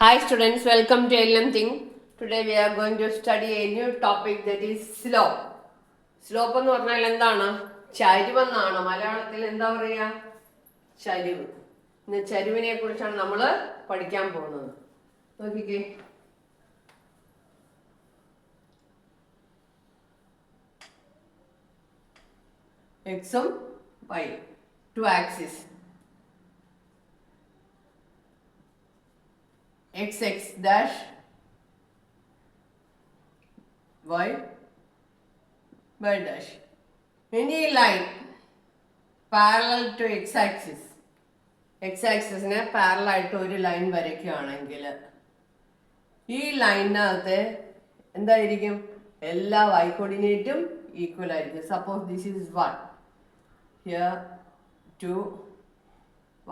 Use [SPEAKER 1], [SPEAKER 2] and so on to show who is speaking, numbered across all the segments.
[SPEAKER 1] Hi students, welcome to LM Thing. Today we are going to study a new topic that is slope. Slope എന്ന് പറഞ്ഞാൽ എന്താണ്? ചരിവെന്നാണ്. മലയാളത്തിൽ എന്താ പറയുക? ചരിവ്. ഇന്ന് ചരിവിനെ കുറിച്ചാണ് നമ്മൾ പഠിക്കാൻ പോകുന്നത്. നോക്കിക്കേ. X ഉം Y, two axes. x dash y dash. Any line parallel to x axis നെ പാരലൽ ആയിട്ട് ഒരു ലൈൻ വരയ്ക്കുകയാണെങ്കിൽ ഈ ലൈനിനകത്ത് എന്തായിരിക്കും? എല്ലാ y കോർഡിനേറ്റും ഈക്വൽ ആയിരിക്കും. Suppose this is 1, here 2,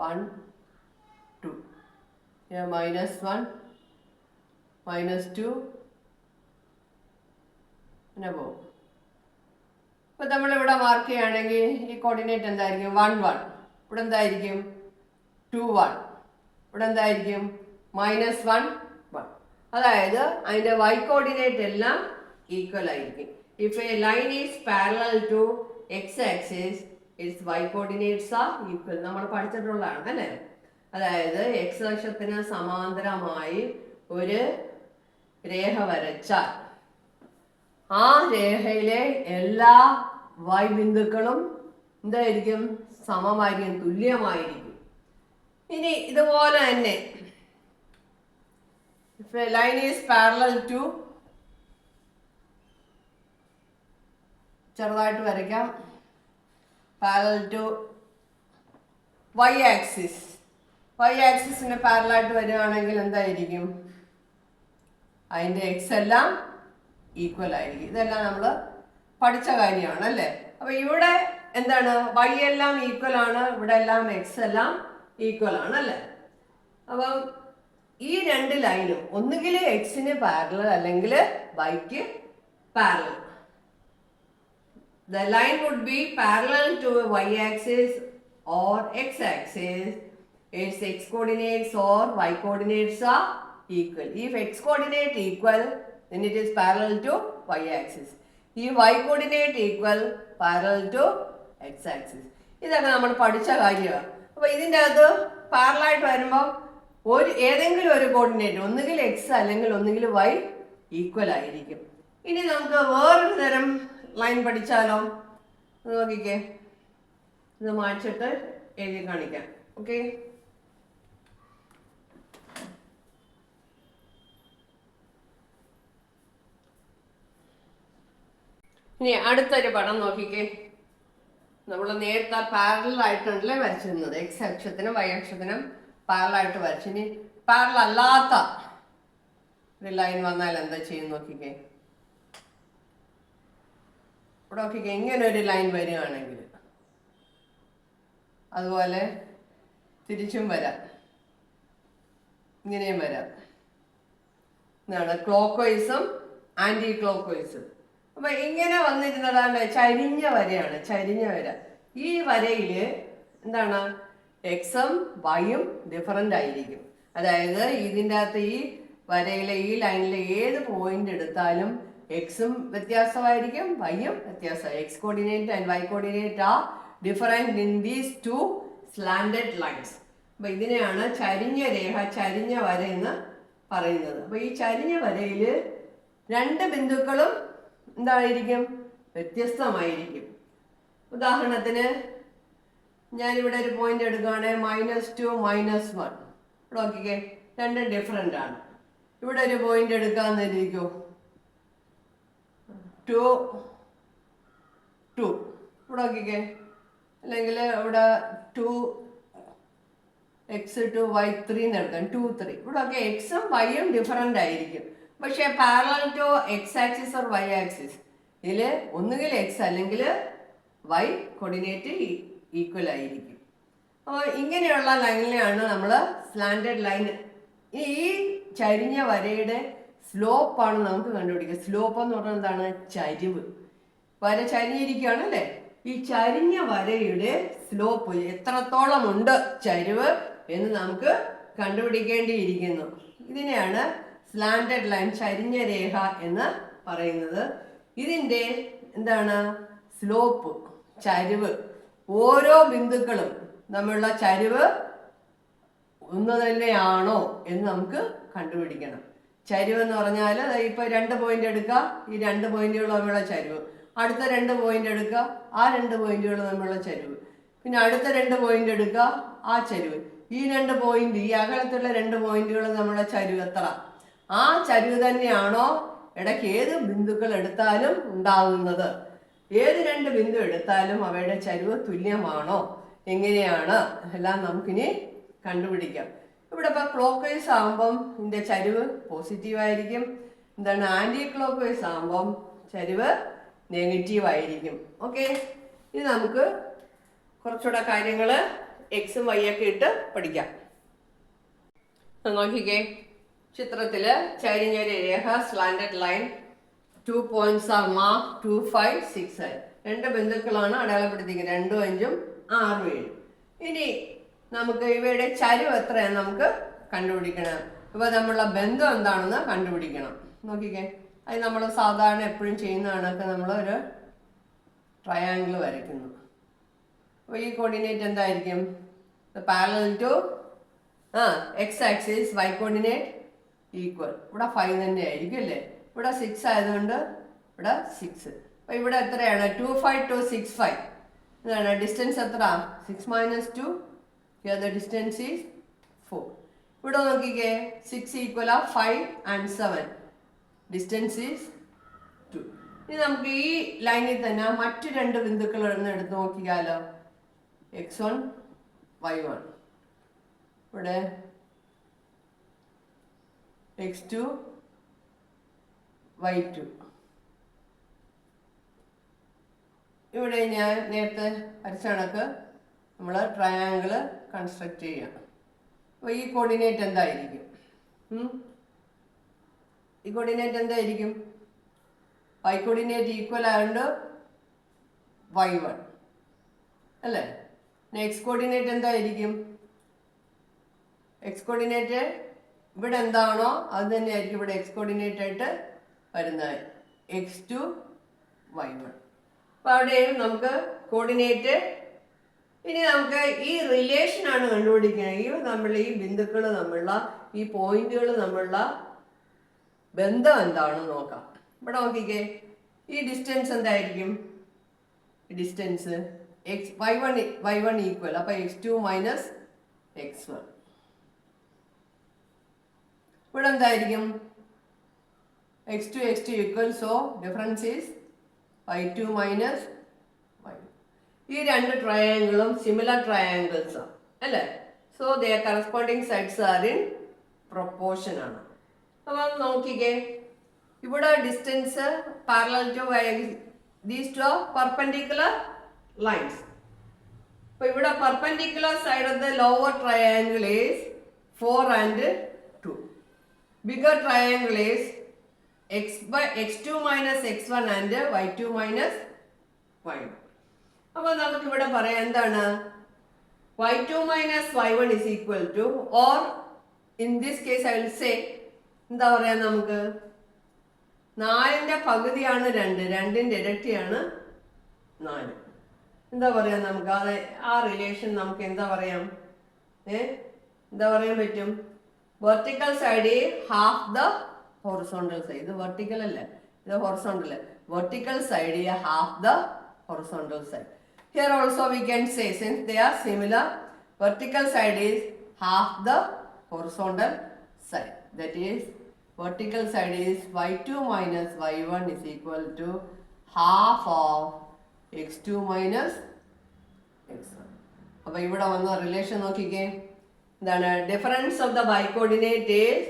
[SPEAKER 1] 1, 2, here -1, -2 പിന്നെ പോകും. ഇപ്പം നമ്മളിവിടെ മാർക്ക് ചെയ്യുകയാണെങ്കിൽ ഈ കോർഡിനേറ്റ് എന്തായിരിക്കും? 1, 1. ഇവിടെ എന്തായിരിക്കും? 2, 1. ഇവിടെ എന്തായിരിക്കും? -1, 1. അതായത് അതിൻ്റെ y കോർഡിനേറ്റ് എല്ലാം ഈക്വൽ ആയിരിക്കും. If a line is parallel to x axis its y coordinates are equal. നമ്മൾ പഠിച്ചിട്ടുള്ളതാണ് അല്ലേ? അതായത് എക്സ് അക്ഷത്തിന് സമാന്തരമായി ഒരു രേഖ വരച്ചാൽ ആ രേഖയിലെ എല്ലാ y ബിന്ദുക്കളും എന്തായിരിക്കും? സമമായിരിക്കും, തുല്യമായിരിക്കും. ഇനി ഇതുപോലെ തന്നെ if a line is parallel to, ചെറുതായിട്ട് വരയ്ക്കാം, parallel to y axis. y ആക്സിസിന് പാരലായിട്ട് വരികയാണെങ്കിൽ എന്തായിരിക്കും? അതിൻ്റെ എക്സ് എല്ലാം ഈക്വൽ ആയിരിക്കും. ഇതെല്ലാം നമ്മൾ പഠിച്ച കാര്യമാണ് അല്ലേ? അപ്പോൾ ഇവിടെ എന്താണ്? y എല്ലാം ഈക്വൽ ആണ്, ഇവിടെ എല്ലാം എക്സ് എല്ലാം ഈക്വൽ ആണ് അല്ലേ? അപ്പം ഈ രണ്ട് ലൈനും ഒന്നുകിൽ എക്സിന് പാരലൽ അല്ലെങ്കിൽ വൈക്ക് parallel. The line would be parallel to y axis or x axis. Its x coordinates or y coordinates are equal. If x coordinate equal, then it is parallel to y axis. If y coordinate equal, parallel to x axis. ഇതൊക്കെ നമ്മൾ പഠിച്ച കാര്യമാണ്. അപ്പോൾ ഇതിൻ്റെ അകത്ത് പാരലായിട്ട് വരുമ്പോൾ ഏതെങ്കിലും ഒരു കോർഡിനേറ്റ് ഒന്നുകിൽ എക്സ് അല്ലെങ്കിൽ ഒന്നുകിൽ വൈ ഈക്വൽ ആയിരിക്കും. ഇനി നമുക്ക് വേറൊരു തരം ലൈൻ പഠിച്ചാലോ? നോക്കിക്കേ, ഇത് മായ്ച്ചിട്ട് എഴുതി കാണിക്കാം. ഓക്കെ, ഇനി അടുത്തൊരു പടം നോക്കിക്കേ. നമ്മൾ നേരത്തെ പാരലൽ ആയിട്ടാണല്ലേ വരച്ചിരുന്നത്. എക്സ് അക്ഷത്തിനും വൈ അക്ഷത്തിനും പാരലായിട്ട് വരച്ചു. ഇനി പാരലൽ അല്ലാത്ത ഒരു ലൈൻ വന്നാൽ എന്താ ചെയ്യും നോക്കിക്കേ. ഇവിടെ നോക്കിക്കേ, ഇങ്ങനെ ഒരു ലൈൻ വരികയാണെങ്കിൽ അതുപോലെ തിരിച്ചും വരാം, ഇങ്ങനെയും വരാം. എന്താണ്? ക്ലോക്ക് വൈസും ആൻറ്റി ക്ലോക്ക് വൈസും. അപ്പം ഇങ്ങനെ വന്നിരുന്നതാണ് ചരിഞ്ഞ വരയാണ്, ചരിഞ്ഞ വര. ഈ വരയിൽ എന്താണ്? എക്സും വൈയും ഡിഫറൻ്റ് ആയിരിക്കും. അതായത് ഇതിൻ്റെ അകത്ത് ഈ വരയിലെ ഈ ലൈനിലെ ഏത് പോയിന്റ് എടുത്താലും എക്സും വ്യത്യാസമായിരിക്കും, വൈയും വ്യത്യാസമായി. X coordinate and y coordinate are different in these two slanted lines. അപ്പം ഇതിനെയാണ് ചരിഞ്ഞ രേഖ, ചരിഞ്ഞ വര എന്ന് പറയുന്നത്. അപ്പോൾ ഈ ചരിഞ്ഞ വരയിൽ രണ്ട് ബിന്ദുക്കളും എന്തായിരിക്കും? വ്യത്യസ്തമായിരിക്കും. ഉദാഹരണത്തിന് ഞാനിവിടെ ഒരു പോയിന്റ് എടുക്കുകയാണെങ്കിൽ -2, -1. ഇവിടെ നോക്കിക്കേ, രണ്ടും ഡിഫറെൻ്റ് ആണ്. ഇവിടെ ഒരു പോയിന്റ് എടുക്കാമെന്നിരിക്കൂ, 2, 2. ഇവിടെ നോക്കിക്കേ, അല്ലെങ്കിൽ ഇവിടെ 2x2 y3 എന്ന് എടുക്കാം, 2, 3. ഇവിടെ ഒക്കെ എക്സും വൈയും ഡിഫറെൻ്റ് ആയിരിക്കും. പക്ഷേ parallel to x axis or y axis ഇതിൽ ഒന്നുകിൽ എക്സ് അല്ലെങ്കിൽ വൈ കോർഡിനേറ്റ് ഈക്വൽ ആയിരിക്കും. അപ്പോൾ ഇങ്ങനെയുള്ള ലൈനിലാണ് നമ്മൾ സ്ലാൻഡഡ് ലൈൻ. ഈ ചരിഞ്ഞ വരയുടെ സ്ലോപ്പാണ് നമുക്ക് കണ്ടുപിടിക്കുക. സ്ലോപ്പ് എന്ന് പറഞ്ഞാൽ എന്താണ്? ചരിവ്. വര ചരിഞ്ഞിരിക്കുകയാണ് അല്ലേ? ഈ ചരിഞ്ഞ വരയുടെ സ്ലോപ്പ് എത്രത്തോളം ഉണ്ട് ചരിവ് എന്ന് നമുക്ക് കണ്ടുപിടിക്കേണ്ടിയിരിക്കുന്നു. ഇതിനെയാണ് സ്ലാൻഡഡ് ലൈൻ, ചരിഞ്ഞ രേഖ എന്ന് പറയുന്നത്. ഇതിൻ്റെ എന്താണ് സ്ലോപ്പ്, ചരിവ്, ഓരോ ബിന്ദുക്കളും തമ്മിലുള്ള ചരിവ് ഒന്ന് തന്നെയാണോ എന്ന് നമുക്ക് കണ്ടുപിടിക്കണം. ചരിവ് എന്ന് പറഞ്ഞാൽ ഇപ്പൊ 2 പോയിന്റ് എടുക്കുക, ഈ 2 പോയിന്റുകൾ തമ്മിലുള്ള ചരിവ്, അടുത്ത 2 പോയിന്റ് എടുക്കുക, ആ 2 പോയിന്റുകൾ തമ്മിലുള്ള ചരിവ്, പിന്നെ അടുത്ത 2 പോയിന്റ് എടുക്കുക, ആ ചരിവ്, ഈ 2 പോയിന്റ്, ഈ അകലത്തുള്ള 2 പോയിന്റുകൾ തമ്മിലുള്ള ചരിവ് എത്ര, ആ ചരിവ് തന്നെയാണോ ഇടയ്ക്ക് ഏത് ബിന്ദുക്കൾ എടുത്താലും ഉണ്ടാകുന്നത്. ഏത് 2 ബിന്ദു എടുത്താലും അവയുടെ ചരിവ് തുല്യമാണോ, എങ്ങനെയാണ് എല്ലാം നമുക്കിനി കണ്ടുപിടിക്കാം. ഇവിടെ ഇപ്പൊ ക്ലോക്ക് വൈസ് ആകുമ്പം ഇതിന്റെ ചരിവ് പോസിറ്റീവ് ആയിരിക്കും. എന്താണ് ആന്റി ക്ലോക്ക് വൈസ് ആകുമ്പം ചരിവ് നെഗറ്റീവ് ആയിരിക്കും. ഓക്കെ, ഇനി നമുക്ക് കുറച്ചുകൂടെ കാര്യങ്ങൾ എക്സും വൈ ഒക്കെ ഇട്ട് പഠിക്കാം. നോക്കിക്കേ, ചിത്രത്തില് ചരിഞ്ഞൊരു രേഖ slanted line, 2 points are marked 2, 5, 6. 2 ബിന്ദുക്കളാണ് അടയാളപ്പെടുത്തിയിരിക്കുന്നത്, 2, 5, 6, 7. ഇനി നമുക്ക് ഇവയുടെ ചരിവ് എത്രയാണെന്ന് നമുക്ക് കണ്ടുപിടിക്കണം. ഇപ്പൊ നമ്മളുടെ ബന്ധം എന്താണെന്ന് കണ്ടുപിടിക്കണം. നോക്കിക്കേ, അത് നമ്മൾ സാധാരണ എപ്പോഴും ചെയ്യുന്ന കണക്ക് നമ്മൾ ഒരു ട്രയാങ്കിൾ വരയ്ക്കുന്നു. അപ്പോൾ ഈ കോർഡിനേറ്റ് എന്തായിരിക്കും? Parallel to x axis, y coordinate equal. ഇവിടെ 5 തന്നെ ആയിരിക്കും അല്ലേ? ഇവിടെ 6 ആയതുകൊണ്ട് ഇവിടെ 6. അപ്പൊ ഇവിടെ എത്രയാണ്? 2, 5, 2, 6, 5. എന്താണ് ഡിസ്റ്റൻസ് എത്ര? 6 minus 2. Here the distance is 4. ഇവിടെ നോക്കിക്കേ, 6 equal 5 and 7. Distance is 2. ഇനി നമുക്ക് ഈ ലൈനിൽ തന്നെ മറ്റു 2 ബിന്ദുക്കൾ എടുത്ത് നോക്കിയാലോ. x1, y1. ഇവിടെ x2, y2. ഇവിടെ ഞാൻ നേരത്തെ വരച്ച കണക്ക് നമ്മൾ ട്രയാങ്കിള് കൺസ്ട്രക്ട് ചെയ്യാം. അപ്പോൾ ഈ കോർഡിനേറ്റ് എന്തായിരിക്കും? ഈ കോർഡിനേറ്റ് എന്തായിരിക്കും? വൈ കോർഡിനേറ്റ് ഈക്വൽ ആയതുകൊണ്ട് y1 അല്ലേ? എക്സ് കോർഡിനേറ്റ് എന്തായിരിക്കും? എക്സ് കോർഡിനേറ്റ് ഇവിടെ എന്താണോ അത് തന്നെയായിരിക്കും ഇവിടെ എക്സ് കോർഡിനേറ്റ് ആയിട്ട് വരുന്നത്, x2, y1. അപ്പോൾ അവിടെയും നമുക്ക് കോർഡിനേറ്റ്. ഇനി നമുക്ക് ഈ റിലേഷനാണ് കണ്ടുപിടിക്കുന്നത്. ഈ ബിന്ദുക്കൾ തമ്മിലുള്ള, ഈ പോയിന്റുകൾ തമ്മിലുള്ള ബന്ധം എന്താണെന്ന് നോക്കാം. ഇവിടെ നോക്കിക്കേ, ഈ ഡിസ്റ്റൻസ് എന്തായിരിക്കും? ഡിസ്റ്റൻസ് y1 ഈക്വൽ, അപ്പൊ x2 മൈനസ് x1. ഇവിടെ എന്തായിരിക്കും? x2 equal, so difference is y2 minus y1. ഈ 2 ട്രയാങ്കിളും സിമിലർ ട്രയാങ്കിൾസ് ആണ് അല്ലേ? So their corresponding sides are in proportion ആണ്. അപ്പം നോക്കിക്കേ, ഇവിടെ distance parallel to these two are perpendicular lines. അപ്പൊ ഇവിടെ perpendicular side of the lower triangle is 4 and 2. Bigger triangle is x2 minus x1 and y2 minus y1. അപ്പോൾ നമുക്ക് ഇവിടെ പറയാം എന്താണ്? y2 minus y1 is equal to, or in this case I will say, എന്താ പറയാ, നമുക്ക് 4ന്റെ പകുതിയാണ് 2, 2ന്റെ ഇരട്ടിയാണ് 4. എന്താ പറയാ നമുക്ക്? ആ റിലേഷൻ നമുക്ക് എന്താ പറയാം? എന്താ പറയാൻ പറ്റും? Vertical side half the horizontal side. ഇത് vertical അല്ലേ, ഇത് horizontal. Vertical side half the horizontal side. Here also we can say, since they are similar, vertical side is half the horizontal side. That is, vertical side is y2 minus y1 is equal to half of x2 minus x1. അപ്പോൾ ഇവിടെ വന്ന relation നോക്കിക്കേ, എന്താണ്? Difference of the y coordinate is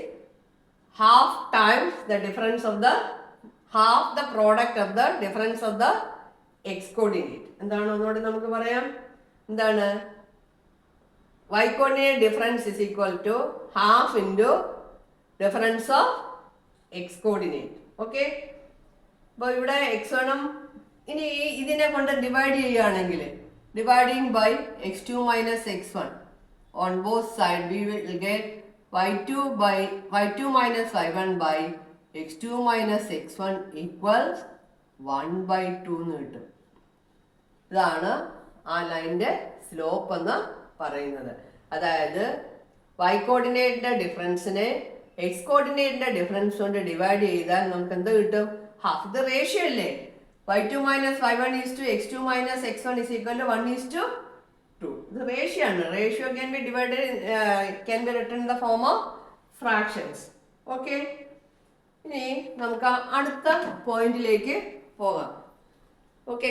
[SPEAKER 1] half times the difference of the half the product of the difference of the x coordinate. എന്താണ് ഒന്നുകൂടി നമുക്ക് പറയാം? എന്താണ്? y coordinate difference is equal to half into difference of x coordinate. Okay, അപ്പോൾ ഇവിടെ x1 ഇനി ഇതിനെ കൊണ്ട് ഡിവൈഡ് ചെയ്യുകയാണെങ്കിൽ, dividing by x2 minus x1 on both sides we will get y2 minus y1 by x2 minus x1 equals 1/2 എന്ന് കിട്ടും. ഇതാണ് ആ ലൈനിന്റെ സ്ലോപ്പ് എന്ന് പറയുന്നത്. അതായത് y കോർഡിനേറ്റിന്റെ ഡിഫറൻസിനെ എക്സ് കോർഡിനേറ്റിന്റെ ഡിഫറൻസ് കൊണ്ട് ഡിവൈഡ് ചെയ്താൽ നമുക്ക് എന്ത് കിട്ടും? ഹാഫ്. ഇത് റേഷ്യോ അല്ലേ? y2 minus y1 is to x2 minus x1 is equal to 1:2. ഇത് റേഷ്യോ ആണ്. Ratio can be divided can be written in the form of fractions. Okay, ഇനി നമുക്ക് അടുത്ത പോയിന്റിലേക്ക് പോകാം. ഓക്കെ.